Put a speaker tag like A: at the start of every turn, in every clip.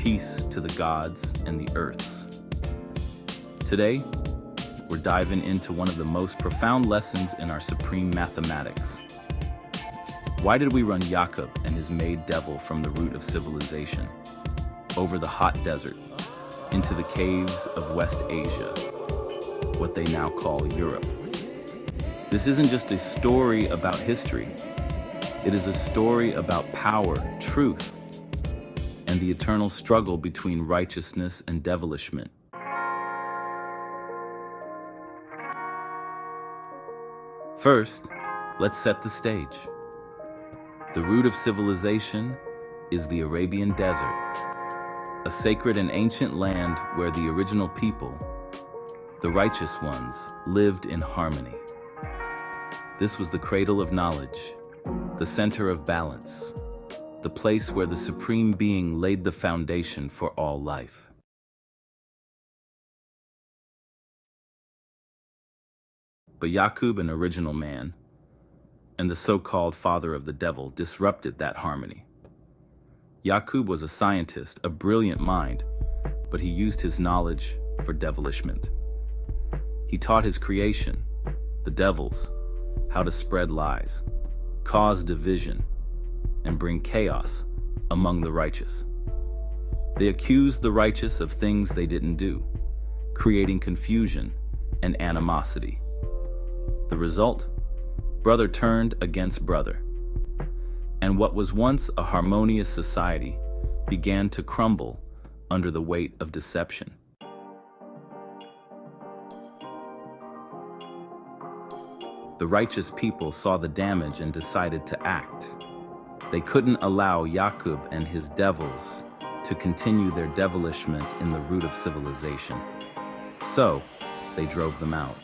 A: peace to the gods and the earths. Today, we're diving into one of the most profound lessons in our supreme mathematics. Why did we run Yacub and his maid devil from the root of civilization, over the hot desert, into the caves of West Asia, what they now call Europe? This isn't just a story about history. It is a story about power, truth, and the eternal struggle between righteousness and devilishment. First, let's set the stage. The root of civilization is the Arabian Desert, a sacred and ancient land where the original people, the righteous ones, lived in harmony. This was the cradle of knowledge, the center of balance, the place where the Supreme Being laid the foundation for all life. But Yacub, an original man, and the so-called father of the devil, disrupted that harmony. Yacub was a scientist, a brilliant mind, but he used his knowledge for devilishment. He taught his creation, the devils, how to spread lies, cause division, and bring chaos among the righteous. They accused the righteous of things they didn't do, creating confusion and animosity. The result? Brother turned against brother. And what was once a harmonious society began to crumble under the weight of deception. The righteous people saw the damage and decided to act. They couldn't allow Yacub and his devils to continue their devilishment in the root of civilization. So, they drove them out.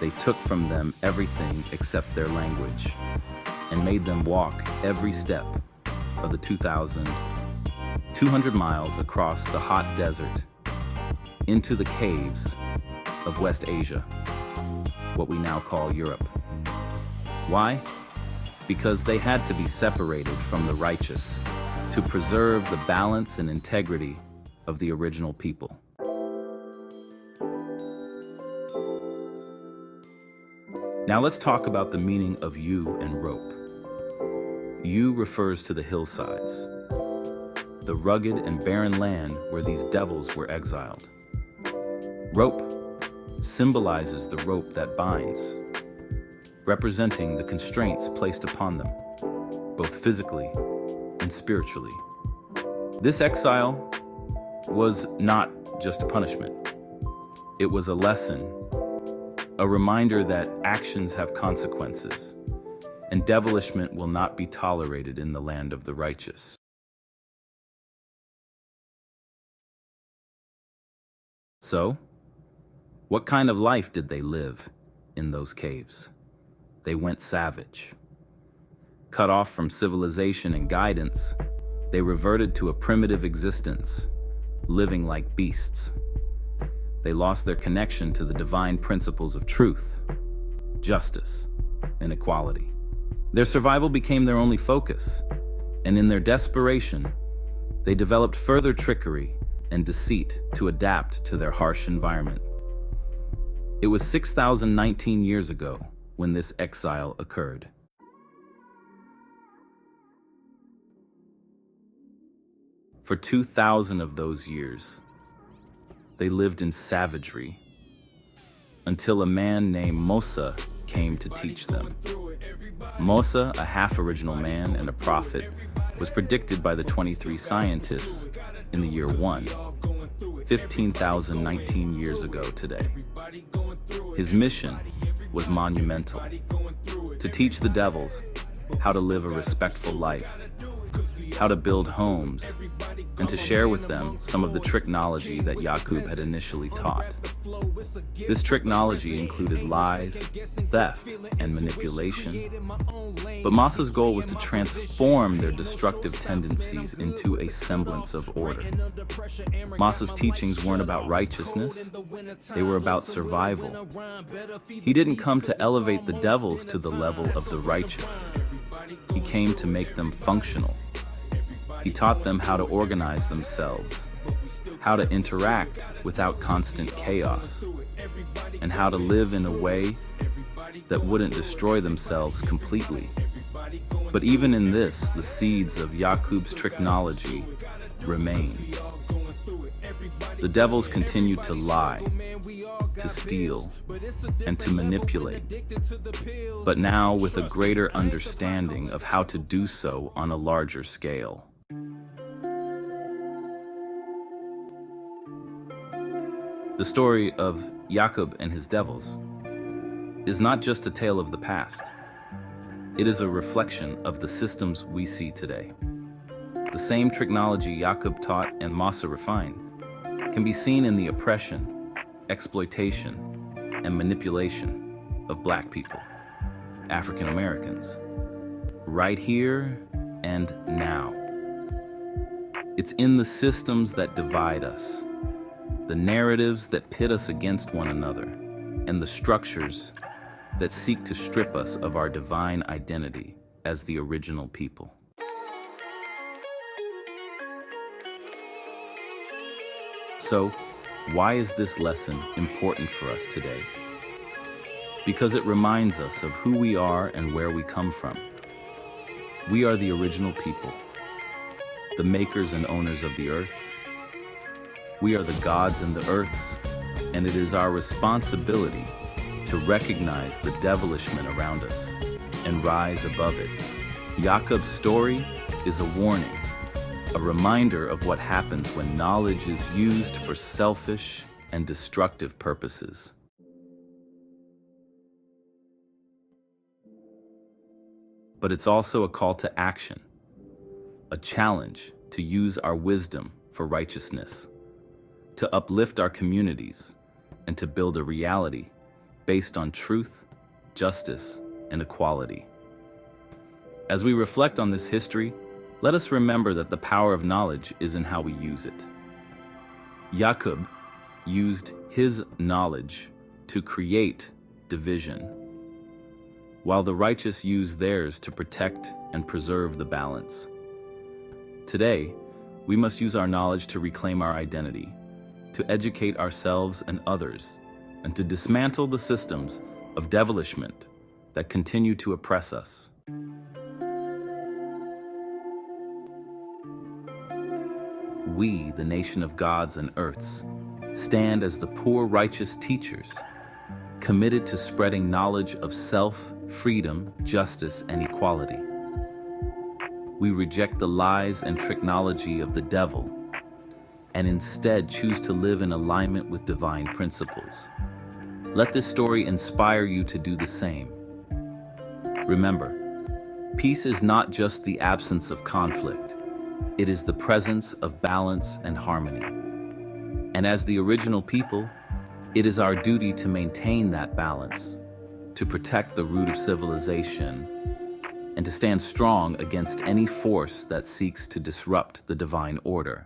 A: They took from them everything except their language and made them walk every step of the 2,200 miles across the hot desert into the caves of West Asia, what we now call Europe. Why? Because they had to be separated from the righteous to preserve the balance and integrity of the original people. Now let's talk about the meaning of yew and rope. Yew refers to the hillsides, the rugged and barren land where these devils were exiled. Rope symbolizes the rope that binds, representing the constraints placed upon them, both physically and spiritually. This exile was not just a punishment. It was a lesson, a reminder that actions have consequences, and devilishment will not be tolerated in the land of the righteous. So, what kind of life did they live in those caves? They went savage. Cut off from civilization and guidance, they reverted to a primitive existence, living like beasts. They lost their connection to the divine principles of truth, justice, and equality. Their survival became their only focus, and in their desperation, they developed further trickery and deceit to adapt to their harsh environment. It was 6,019 years ago when this exile occurred. For 2,000 of those years, they lived in savagery until a man named Musa came to teach them. Musa, a half-original man and a prophet, was predicted by the 23 scientists in the year 1, 15,019 years ago today. His mission was monumental: to teach the devils how to live a respectful life, how to build homes, and to share with them some of the tricknology that Yacub had initially taught. This tricknology included lies, theft, and manipulation. But Musa's goal was to transform their destructive tendencies into a semblance of order. Musa's teachings weren't about righteousness, they were about survival. He didn't come to elevate the devils to the level of the righteous. He came to make them functional. He taught them how to organize themselves, how to interact without constant chaos, and how to live in a way that wouldn't destroy themselves completely. But even in this, the seeds of Yacub's technology remain. The devils continue to lie, to steal, and to manipulate, but now with a greater understanding of how to do so on a larger scale. The story of Yacub and his devils is not just a tale of the past. It is a reflection of the systems we see today. The same technology Yacub taught and Masa refined can be seen in the oppression, exploitation, and manipulation of Black people, African Americans, right here and now. It's in the systems that divide us, the narratives that pit us against one another, and the structures that seek to strip us of our divine identity as the original people. So, why is this lesson important for us today? Because it reminds us of who we are and where we come from. We are the original people, the makers and owners of the earth. We are the gods and the earths, and it is our responsibility to recognize the devilishment around us and rise above it. Yacub's story is a warning, a reminder of what happens when knowledge is used for selfish and destructive purposes. But it's also a call to action, a challenge to use our wisdom for righteousness, to uplift our communities, and to build a reality based on truth, justice, and equality. As we reflect on this history, let us remember that the power of knowledge is in how we use it. Yacub used his knowledge to create division, while the righteous use theirs to protect and preserve the balance. Today, we must use our knowledge to reclaim our identity, to educate ourselves and others, and to dismantle the systems of devilishment that continue to oppress us. We, the nation of gods and earths, stand as the poor righteous teachers, committed to spreading knowledge of self, freedom, justice, and equality. We reject the lies and technology of the devil, and instead choose to live in alignment with divine principles. Let this story inspire you to do the same. Remember, peace is not just the absence of conflict. It is the presence of balance and harmony. And as the original people, it is our duty to maintain that balance, to protect the root of civilization, and to stand strong against any force that seeks to disrupt the divine order.